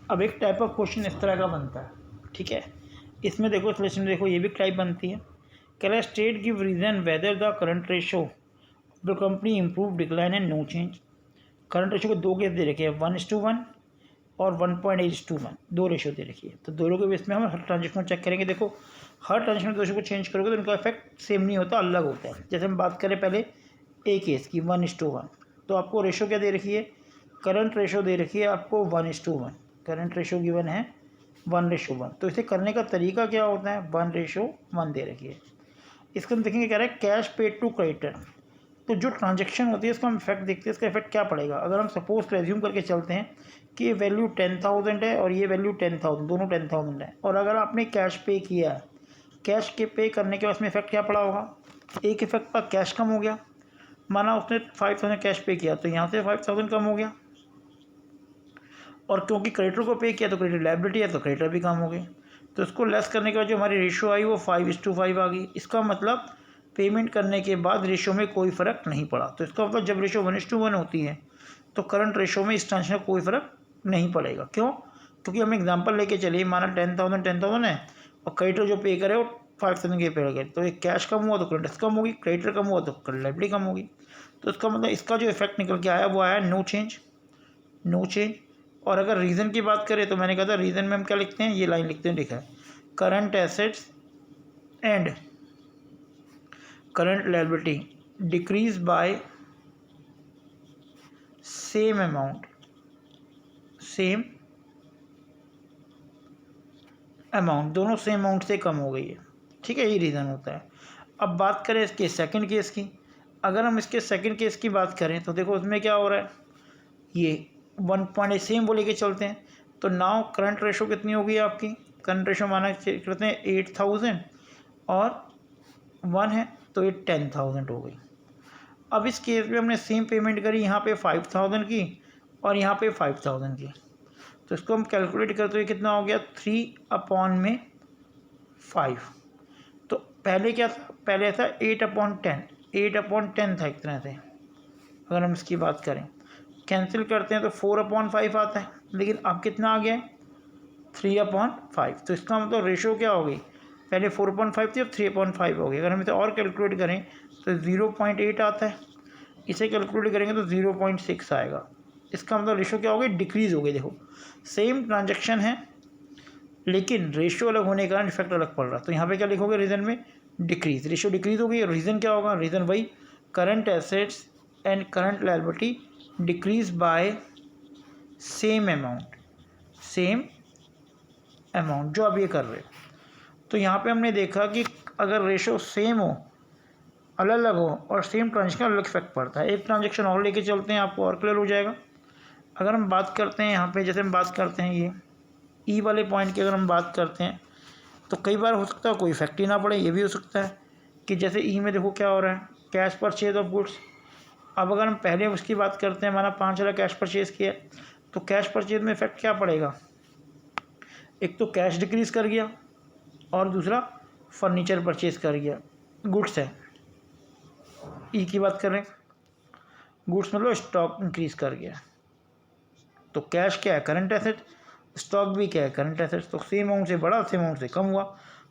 अब एक type of question इस तरह का बनता है, ठीक है। इसमें देखो इस लेसन में देखो ये भी टाइप बनती है। कह रहा है state give reason whether the current ratio the company improve decline and no change. Current ratio को दो केस दे रखे हैं, 1:1 और 1.8:1, दो रेशो दे रखी है। तो दोनों के बेस में हम हर ट्रांजेक्शन चेक करेंगे। देखो हर ट्रांजेक्शन रेशो को चेंज करोगे तो उनका इफेक्ट सेम नहीं होता, अलग होता है। जैसे हम बात करें पहले ए केस की 1:1, तो आपको रेशो क्या दे रखी है, करंट रेशो दे रखी है आपको 1:1, करंट रेशो गिवन है 1:1। तो इसे करने का तरीका क्या होता है, 1:1 दे रखी है। इसका हम देखेंगे, कह रहा है कैश पेड टू क्रेडिटर। तो जो ट्रांजैक्शन होती है इसका हम इफेक्ट देखते हैं, इसका इफेक्ट क्या पड़ेगा। अगर हम सपोज रेज्यूम करके चलते हैं कि ये वैल्यू 10,000 है और ये वैल्यू 10,000, दोनों 10,000 है, और अगर आपने कैश पे किया है, कैश के पे करने के बाद उसमें इफेक्ट क्या पड़ा होगा, एक इफेक्ट का कैश कम हो गया, माना उसने 5,000 कैश पे किया तो यहाँ से 5,000 कम हो गया, और क्योंकि क्रेडिटर को पे किया तो क्रेडिटर लायबिलिटी है तो क्रेडिटर भी कम हो गई। तो इसको लेस करने के बाद जो हमारी रेशियो आई वो 5:5 आ गई। इसका मतलब पेमेंट करने के बाद रेशियो में कोई फ़र्क नहीं पड़ा। तो इसका मतलब जब रेशियो 1:1 होती है तो करंट रेशियो में इस ट्रांजेक्शन का कोई फ़र्क नहीं पड़ेगा। क्यों, क्योंकि हम एग्जांपल लेके चलिए, माना 10,000 है और क्रेडिटर जो पे करे वो 5,000 के पे करे, तो एक कैश कम हुआ तो क्रेडिट कम होगी, क्रेडिटर कम हुआ तो लायबिलिटी कम होगी। तो इसका मतलब इसका जो इफेक्ट निकल के आया वो आया नो चेंज, नो चेंज। और अगर रीज़न की बात करें तो मैंने कहा था रीज़न में हम क्या लिखते हैं, ये लाइन लिखते हैं, लिखा है current assets and current liability decrease by same amount, same amount, दोनों सेम अमाउंट से कम हो गई है, ठीक है, ये रीज़न होता है। अब बात करें इसके सेकंड केस की। अगर हम इसके सेकंड केस की बात करें तो देखो उसमें क्या हो रहा है, ये 1.8 सेम वो लेके चलते हैं। तो नाउ करंट रेशो कितनी होगी आपकी, करंट रेशो माना करते हैं 8,000 और 1 है तो ये 10,000 हो गई। अब इस केस में हमने सेम पेमेंट करी, यहाँ पे 5,000 की और यहाँ पे 5,000 की। तो इसको हम कैलकुलेट करते हुए कितना हो गया, 3/5। तो पहले क्या था, पहले था 8/10, 8/10 था एक तरह से। अगर हम इसकी बात करें कैंसिल करते हैं तो 4/5 आता है, लेकिन अब कितना आ गया है 3/5। तो इसका मतलब रेशो क्या हो गई, पहले 4/5 थी अब 3/5 हो गई। अगर हम इसे और कैलकुलेट करें तो 0.8 आता है, इसे कैलकुलेट करेंगे तो 0.6 आएगा। इसका मतलब रेशो क्या हो गई, डिक्रीज़ हो गई। देखो सेम ट्रांजेक्शन है लेकिन रेशो अलग होने के कारण इफेक्ट अलग पड़ रहा है। तो यहाँ पे क्या लिखोगे, रीज़न में डिक्रीज, रेशो डिक्रीज हो गई। और रीज़न क्या होगा, रीज़न वही current assets and current liability decrease by same amount, same amount जो अब ये कर रहे हो। तो यहाँ पे हमने देखा कि अगर रेशो सेम हो, अलग अलग हो और सेम ट्रांजेक्शन अलग इफेक्ट पड़ता है। एक ट्रांजेक्शन और लेके चलते हैं, आपको और क्लियर हो जाएगा। अगर हम बात करते हैं यहाँ पे, जैसे हम बात करते हैं ये ई वाले पॉइंट की, अगर हम बात करते हैं तो कई बार हो सकता है कोई इफेक्ट ही ना पड़े। ये भी हो सकता है कि जैसे ई में देखो क्या हो रहा है, कैश परचेज ऑफ गुड्स। अब अगर हम पहले उसकी बात करते हैं, माना 5,000 कैश परचेज किया, तो कैश परचेज में इफेक्ट क्या पड़ेगा, एक तो कैश डिक्रीज़ कर गया और दूसरा फर्नीचर परचेज कर गया, गुड्स है। ई की बात करें, गुड्स मतलब स्टॉक इंक्रीज़ कर गया। तो कैश क्या है, करंट एसेट, स्टॉक भी क्या है, करंट एसेट्स। तो सेम अमाउंट से बढ़ा, सेम अमाउंट से कम हुआ,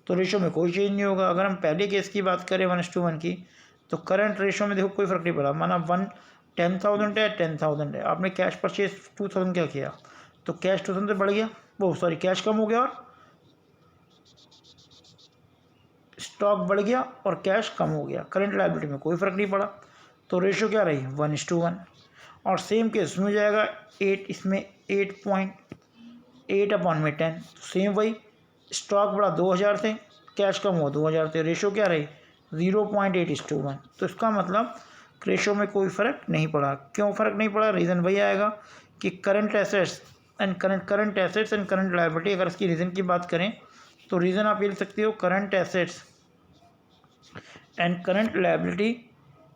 तो रेशो में कोई चेंज नहीं होगा। अगर हम पहले केस की बात करें 1:1 की, तो करंट रेशो में देखो कोई फर्क नहीं पड़ा। माना 10,000 है, 10,000 है, आपने कैश परचेज 2,000 क्या किया, तो कैश 2,000 से बढ़ गया, वो सॉरी कैश कम हो गया और स्टॉक बढ़ गया और कैश कम हो गया। करंट लायबिलिटी में कोई फ़र्क नहीं पड़ा, तो रेशो क्या रही 1:1। और सेम केस में जाएगा 8, इसमें 8/10, सेम वही, स्टॉक बढ़ा 2,000 से, कैश कम हुआ 2,000 से, रेशो क्या रही 0.8:1। तो इसका मतलब रेशो में कोई फ़र्क नहीं पड़ा। क्यों फ़र्क नहीं पड़ा, रीज़न वही आएगा कि current assets and current liability. अगर इसकी रीज़न की बात करें तो रीज़न आप ये लिख सकते हो, current assets and current liability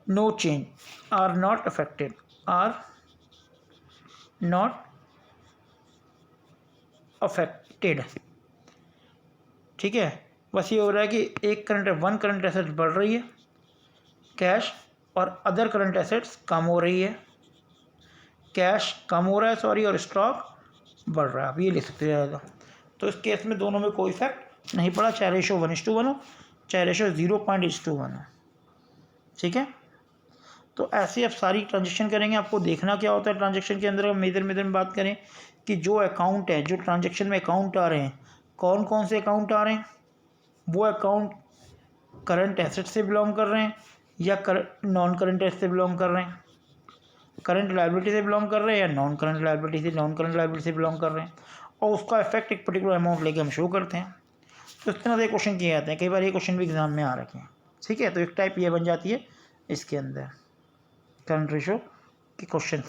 no change, are not affected, are not affected, ठीक है। बस ये हो रहा है कि एक करंट एसेट्स बढ़ रही है कैश, और अदर करंट एसेट्स कम हो रही है, कैश कम हो रहा है सॉरी, और स्टॉक बढ़ रहा है, आप ये लिख सकते हो ज़्यादा। तो इस केस में दोनों में कोई इफेक्ट नहीं पड़ा, चाहे रेशो 1:1 हो चाहे रेशो 0.1 हो। ठीक है, तो ऐसे आप सारी ट्रांजेक्शन करेंगे। आपको देखना क्या होता है ट्रांजेक्शन के अंदर, मेजर में बात करें कि जो अकाउंट है, जो ट्रांजेक्शन में अकाउंट आ रहे हैं, कौन कौन से अकाउंट आ रहे हैं, वो अकाउंट करंट एसेट से बिलोंग कर रहे हैं या नॉन करंट एसेट से बिलोंग कर रहे हैं, करंट लायबिलिटी से बिलोंग कर रहे हैं या नॉन करंट लायबिलिटी से बिलोंग कर रहे हैं, और उसका इफेक्ट एक पर्टिकुलर अमाउंट लेके हम शो करते हैं। तो इस तरह से क्वेश्चन किए जाते हैं, कई बार ये क्वेश्चन भी एग्जाम में आ रखे हैं। ठीक है, तो एक टाइप ये बन जाती है इसके अंदर करंट रेशो के क्वेश्चन।